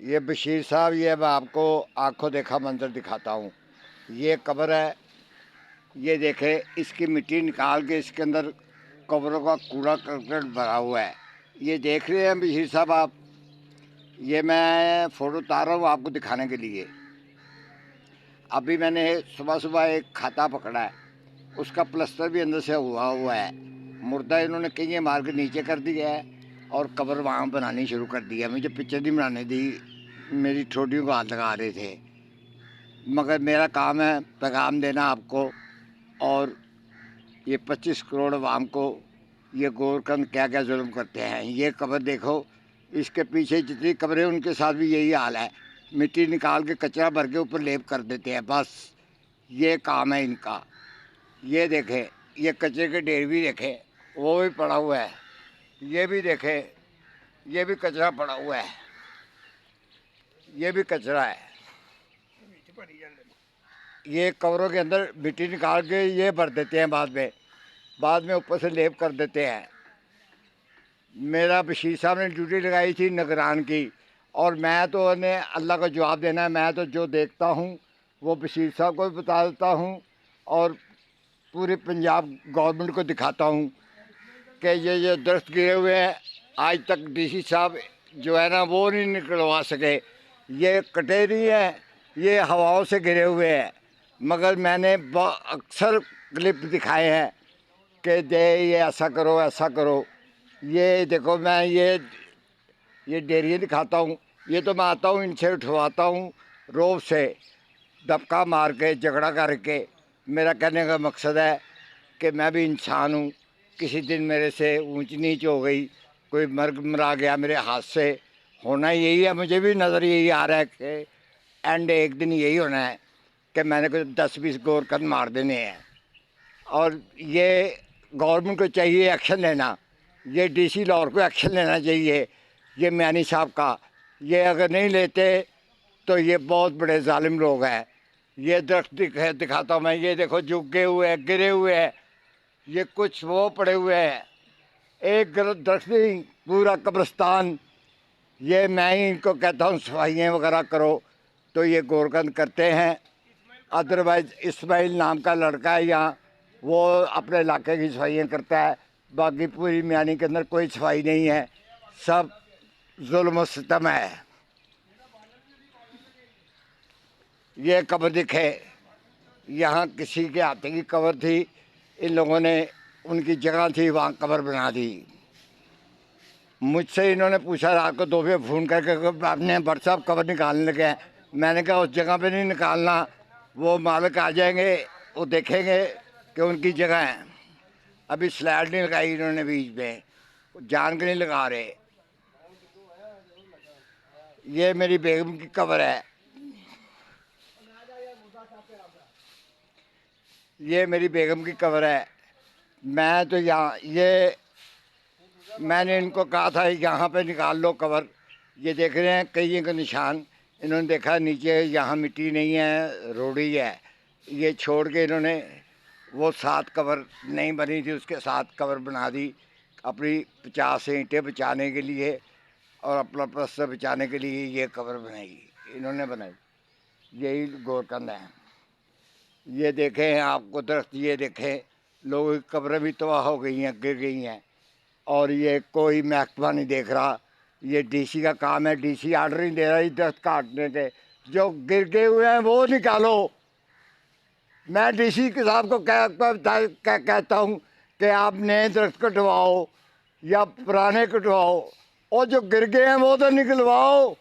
یہ بشیر صاحب، یہ میں آپ کو آنکھوں دیکھا منظر دکھاتا ہوں۔ یہ قبر ہے، یہ دیکھیں، اس کی مٹی نکال کے اس کے اندر قبروں کا کوڑا کرکٹ بھرا ہوا ہے۔ یہ دیکھ رہے ہیں بشیر صاحب آپ، یہ میں فوٹو اتار رہا ہوں آپ کو دکھانے کے لیے۔ ابھی میں نے صبح صبح ایک کھاتا پکڑا ہے، اس کا پلسٹر بھی اندر سے ہوا ہے۔ مردہ انہوں نے کہیں مار کے نیچے کر دیا ہے اور قبر وہاں بنانی شروع کر دی ہے۔ مجھے پکچر نہیں بنانے دی، میری ٹھوڈیوں کو ہاتھ لگا رہے تھے، مگر میرا کام ہے پیغام دینا آپ کو۔ اور یہ 25 کروڑ عوام کو یہ غور کر کیا کیا ظلم کرتے ہیں۔ یہ قبر دیکھو، اس کے پیچھے جتنی قبریں ان کے ساتھ بھی یہی حال ہے، مٹی نکال کے کچرا بھر کے اوپر لیپ کر دیتے ہیں، بس یہ کام ہے ان کا۔ یہ دیکھیں، یہ کچرے کے ڈھیر بھی دیکھیں، وہ بھی پڑا ہوا ہے، یہ بھی دیکھیں، یہ بھی کچرا پڑا ہوا ہے، یہ بھی کچرا ہے۔ یہ قبروں کے اندر مٹی نکال کے یہ بھر دیتے ہیں، بعد میں اوپر سے لیپ کر دیتے ہیں۔ میرا بشیر صاحب نے ڈیوٹی لگائی تھی نگران کی، اور میں تو انہیں اللہ کا جواب دینا ہے۔ میں تو جو دیکھتا ہوں وہ بشیر صاحب کو بھی بتا دیتا ہوں اور پوری پنجاب گورنمنٹ کو دکھاتا ہوں کہ یہ درخت گرے ہوئے ہیں، آج تک ڈی سی صاحب جو ہے نا وہ نہیں نکلوا سکے۔ یہ کٹے نہیں ہیں، یہ ہواؤں سے گرے ہوئے ہیں، مگر میں نے اکثر کلپ دکھائے ہیں کہ یہ ایسا کرو ایسا کرو۔ یہ دیکھو، میں یہ ڈیریاں دکھاتا ہوں، یہ تو میں آتا ہوں ان سے اٹھواتا ہوں روب سے، دبکا مار کے جھگڑا کر کے۔ میرا کہنے کا مقصد ہے کہ میں بھی انسان ہوں، کسی دن میرے سے اونچ نیچ ہو گئی، کوئی مرا گیا میرے ہاتھ سے، ہونا یہی ہے۔ مجھے بھی نظر یہی آ رہا ہے کہ اینڈ ایک دن یہی ہونا ہے کہ میں نے کوئی 10-20 گور کن مار دینے ہیں۔ اور یہ گورنمنٹ کو چاہیے ایکشن لینا، یہ ڈی سی لاہور کو ایکشن لینا چاہیے، یہ میانی صاحب کا۔ یہ اگر نہیں لیتے تو یہ بہت بڑے ظالم لوگ ہیں۔ یہ درخت دکھاتا ہوں میں، یہ دیکھو جھکے ہوئے ہیں، گرے ہوئے ہیں، یہ کچھ وہ پڑے ہوئے ہیں، ایک درخت نہیں، پورا قبرستان۔ یہ میں ہی ان کو کہتا ہوں صفائیاں وغیرہ کرو تو یہ گورکند کرتے ہیں، ادروائز اسماعیل نام کا لڑکا ہے یہاں، وہ اپنے علاقے کی صفائیاں کرتا ہے، باقی پوری میانی کے اندر کوئی صفائی نہیں ہے، سب ظلم و ستم ہے۔ یہ قبر دکھے، یہاں کسی کے ہاتھ کی قبر تھی، ان لوگوں نے ان کی جگہ تھی وہاں قبر بنا دی۔ مجھ سے انہوں نے پوچھا رات کو 2 بجے فون کر کے کہ آپ نے بٹ صاحب قبر نکالنے لگے ہیں۔ میں نے کہا اس جگہ پہ نہیں نکالنا، وہ مالک آ جائیں گے، وہ دیکھیں گے کہ ان کی جگہ ہے۔ ابھی سلائڈ نہیں لگائی انہوں نے بیچ میں، جان کے نہیں لگا رہے۔ یہ میری بیگم کی قبر ہے، یہ میری بیگم کی قبر ہے۔ میں تو یہاں میں نے ان کو کہا تھا یہاں پہ نکال لو قبر۔ یہ دیکھ رہے ہیں کئی کا نشان، انہوں نے دیکھا نیچے یہاں مٹی نہیں ہے، روڑی ہے، یہ چھوڑ کے انہوں نے وہ 7 قبر نہیں بنی تھی اس کے 7 قبر بنا دی، اپنی 50 اینٹیں بچانے کے لیے اور اپنا پلسٹر بچانے کے لیے یہ قبر بنائی، انہوں نے بنائی۔ یہی گورکند ہے۔ یہ دیکھیں آپ کو درخت، یہ دیکھیں لوگوں کی قبریں بھی تباہ ہو گئی ہیں، گر گئی ہیں، اور یہ کوئی محکمہ نہیں دیکھ رہا۔ یہ ڈی سی کا کام ہے، ڈی سی آرڈر نہیں دے رہا یہ درخت کاٹنے کے، جو گر گئے ہوئے ہیں وہ نکالو۔ میں ڈی سی صاحب کو کہتا ہوں کہ آپ نئے درخت کٹواؤ یا پرانے کٹواؤ، اور جو گر گئے ہیں وہ تو نکلواؤ۔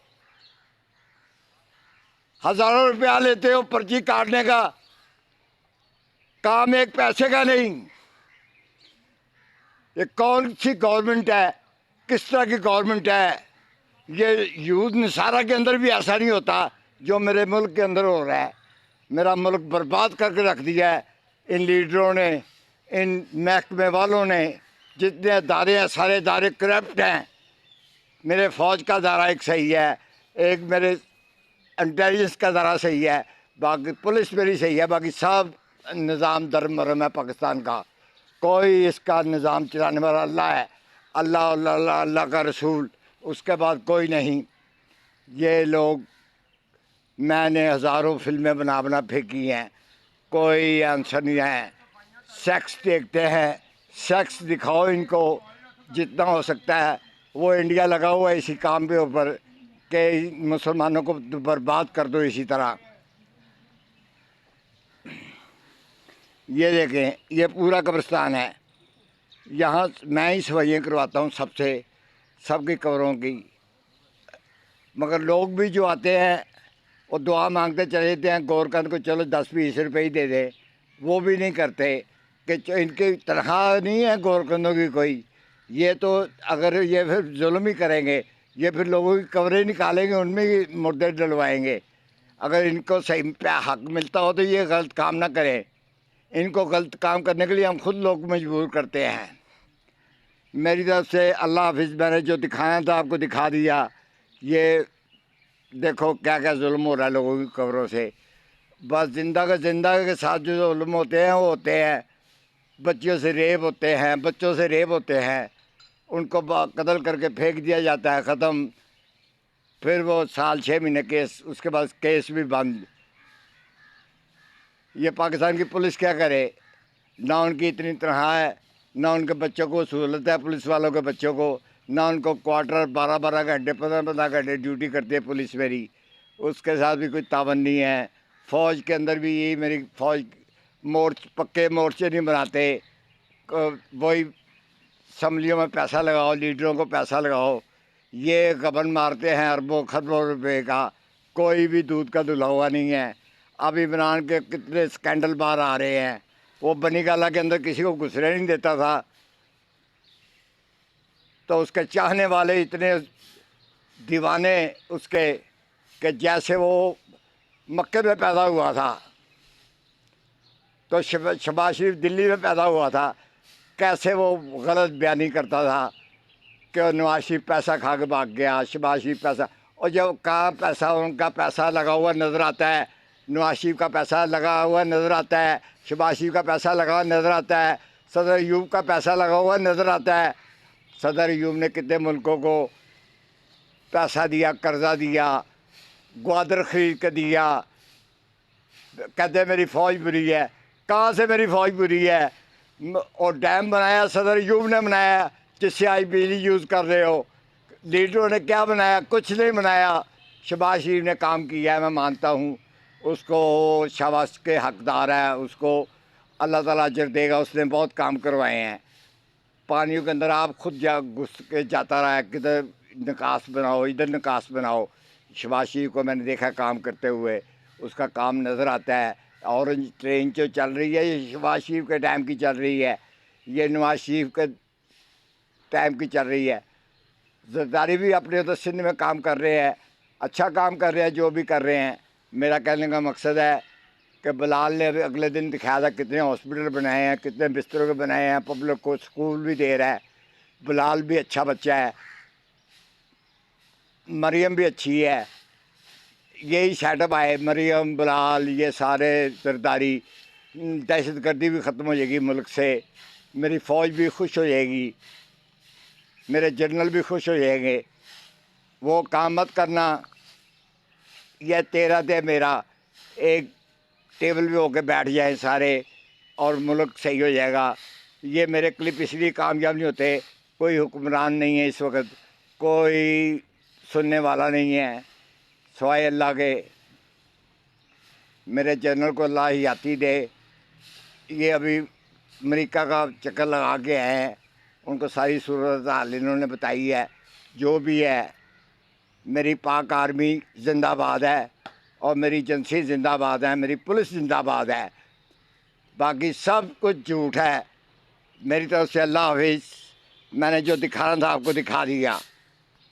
ہزاروں روپیہ لیتے ہو پرچی کاٹنے کا، کام ایک پیسے کا نہیں۔ یہ کون سی گورنمنٹ ہے، کس طرح کی گورنمنٹ ہے؟ یہ یہود نصارہ کے اندر بھی ایسا نہیں ہوتا جو میرے ملک کے اندر ہو رہا ہے۔ میرا ملک برباد کر کے رکھ دیا ہے ان لیڈروں نے، ان محکمے والوں نے۔ جتنے ادارے ہیں سارے ادارے کرپٹ ہیں۔ میرے فوج کا ادارہ ایک صحیح ہے، ایک میرے انٹیلیجنس کا ادارہ صحیح ہے، باقی پولیس میری صحیح ہے، باقی سب نظام درمرم ہے پاکستان کا۔ کوئی اس کا نظام چلانے والا اللہ ہے، اللہ اللہ اللہ اللہ کا رسول، اس کے بعد کوئی نہیں۔ یہ لوگ، میں نے ہزاروں فلمیں بنا پھینکی ہیں، کوئی آنسر نہیں ہے۔ سیکس دیکھتے ہیں، سیکس دکھاؤ ان کو جتنا ہو سکتا ہے۔ وہ انڈیا لگا ہوا ہے اسی کام کے اوپر کہ مسلمانوں کو برباد کر دو اسی طرح۔ یہ دیکھیں، یہ پورا قبرستان ہے، یہاں میں ہی صفائیاں کرواتا ہوں سب کی قبروں کی، مگر لوگ بھی جو آتے ہیں وہ دعا مانگتے چلے جاتے ہیں گورکھن کو، چلو 10-20 روپے ہی دے دے، وہ بھی نہیں کرتے کہ ان کی تنخواہ نہیں ہے گورکھنوں کی کوئی۔ یہ تو اگر یہ پھر ظلم ہی کریں گے، یہ پھر لوگوں کی قبریں نکالیں گے، ان میں ہی مردے ڈلوائیں گے۔ اگر ان کو صحیح پہ حق ملتا ہو تو یہ غلط کام نہ کریں، ان کو غلط کام کرنے کے لیے ہم خود لوگ مجبور کرتے ہیں۔ میری طرف سے اللہ حافظ، میں نے جو دکھانا تھا آپ کو دکھا دیا۔ یہ دیکھو کیا کیا ظلم ہو رہا ہے لوگوں کی قبروں سے، بس زندہ کے ساتھ جو ظلم ہوتے ہیں وہ ہوتے ہیں۔ بچوں سے ریپ ہوتے ہیں، ان کو قتل کر کے پھینک دیا جاتا ہے، ختم۔ پھر وہ 1-6 مہینے کیس، اس کے بعد کیس بھی بند۔ یہ پاکستان کی پولیس کیا کرے؟ نہ ان کی اتنی تنخواہ ہے، نہ ان کے بچوں کو سہولت ہے پولیس والوں کے بچوں کو، نہ ان کو کوارٹر 12 گھنٹے 15 گھنٹے ڈیوٹی کرتی ہے پولیس میری، اس کے ساتھ بھی کوئی تعاون نہیں ہے۔ فوج کے اندر بھی یہی، میری فوج پکے مورچے نہیں بناتے، وہی اسمبلیوں میں پیسہ لگاؤ، لیڈروں کو پیسہ لگاؤ، یہ گبن مارتے ہیں اربوں خربوں روپے کا، کوئی بھی دودھ کا دھلا ہوا نہیں ہے۔ اب عمران کے کتنے اسکینڈل باہر آ رہے ہیں، وہ بنی گالہ کے اندر کسی کو گھسنے نہیں دیتا تھا، تو اس کے چاہنے والے اتنے دیوانے اس کے کہ جیسے وہ مکے میں پیدا ہوا تھا، تو شہباز شریف دلی میں پیدا ہوا تھا، کیسے وہ غلط بیانی کرتا تھا کہ نواز شریف پیسہ کھا کے بھاگ گیا، شہباز شریف پیسہ، اور جب کہاں پیسہ ان کا پیسہ لگا ہوا نظر آتا ہے، نواز شریف کا پیسہ لگا ہوا نظر آتا ہے، شہباز شریف کا پیسہ لگا ہوا نظر آتا ہے، صدر ایوب کا پیسہ لگا ہوا نظر آتا ہے۔ صدر ایوب نے کتنے ملکوں کو پیسہ دیا، قرضہ دیا، گوادر خرید کے دیا، کہتے ہیں میری فوج بری ہے، کہاں سے میری فوج بری ہے؟ اور ڈیم بنایا صدر ایوب نے بنایا، جس سے آج بجلی یوز کر رہے ہو۔ لیڈروں نے کیا بنایا؟ کچھ نہیں بنایا۔ شہباز شریف نے کام کیا ہے، میں مانتا ہوں اس کو، شاباش کے حقدار ہے، اس کو اللہ تعالیٰ اجر دے گا، اس نے بہت کام کروائے ہیں۔ پانیوں کے اندر آپ خود گھس کے جاتا رہا ہے، کدھر نکاس بناؤ، ادھر نکاس بناؤ۔ شہباز شریف کو میں نے دیکھا کام کرتے ہوئے، اس کا کام نظر آتا ہے۔ اورنج ٹرین جو چل رہی ہے یہ شہباز شریف کے ٹائم کی چل رہی ہے، یہ نواز شریف کے ٹائم کی چل رہی ہے۔ زرداری بھی اپنے ادھر سندھ میں کام کر رہے ہیں، اچھا کام کر رہے ہیں، جو بھی کر رہے ہیں۔ میرا کہنے کا مقصد ہے کہ بلال نے ابھی اگلے دن دکھایا تھا کتنے ہاسپٹل بنائے ہیں، کتنے بستروں کے بنائے ہیں، پبلک کو سکول بھی دے رہا ہے۔ بلال بھی اچھا بچہ ہے، مریم بھی اچھی ہے، یہی سیٹ اپ آئے، مریم، بلال، یہ سارے زرداری۔ دہشت گردی بھی ختم ہو جائے گی ملک سے، میری فوج بھی خوش ہو جائے گی، میرے جنرل بھی خوش ہو جائیں گے۔ وہ کام مت کرنا، یہ تیرا دے میرا، ایک ٹیبل پہ ہو کے بیٹھ جائیں سارے اور ملک صحیح ہو جائے گا۔ یہ میرے کلپ اس لیے کامیاب نہیں ہوتے، کوئی حکمران نہیں ہے اس وقت، کوئی سننے والا نہیں ہے سوائے اللہ کے۔ میرے جنرل کو اللہ حیاتی دے، یہ ابھی امریکہ کا چکر لگا کے آئے ہیں، ان کو ساری صورت حال انہوں نے بتائی ہے۔ جو بھی ہے، میری پاک آرمی زندہ باد ہے، اور میری ایجنسی زندہ باد ہے، میری پولیس زندہ باد ہے، باقی سب کچھ جھوٹ ہے۔ میری طرف سے اللہ حافظ، میں نے جو دکھانا تھا آپ کو دکھا دیا۔